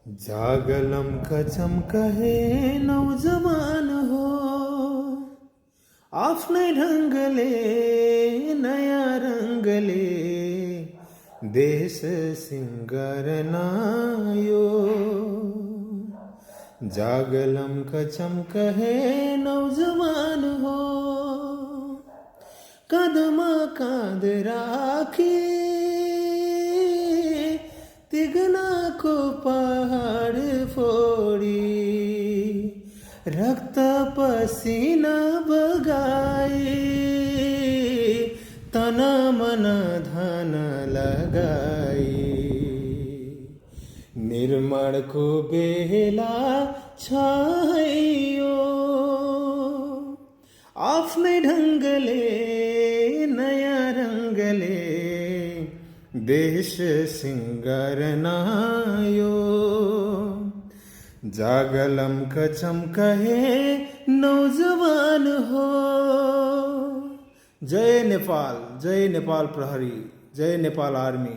जागलम कचम कहे नौजवान हो, आफ्नै ढङ्गले नयाँ रङ्गले देश सिङ्गारन यो। जागलम कचम कहे नौजवान हो, काँधमा काँध राखी तिगनाको पहाड फोडी रक्त पसिना बगाई तन मन धन लगाई। निर्माणको बेला छ यो, आफ्नै ढङ्गले नयाँ रङ्गले देश सिङ्गारन यो। जागलम कचम कहे नौजवान हो। जय नेपाल, जय नेपाल प्रहरी, जय नेपाल आर्मी।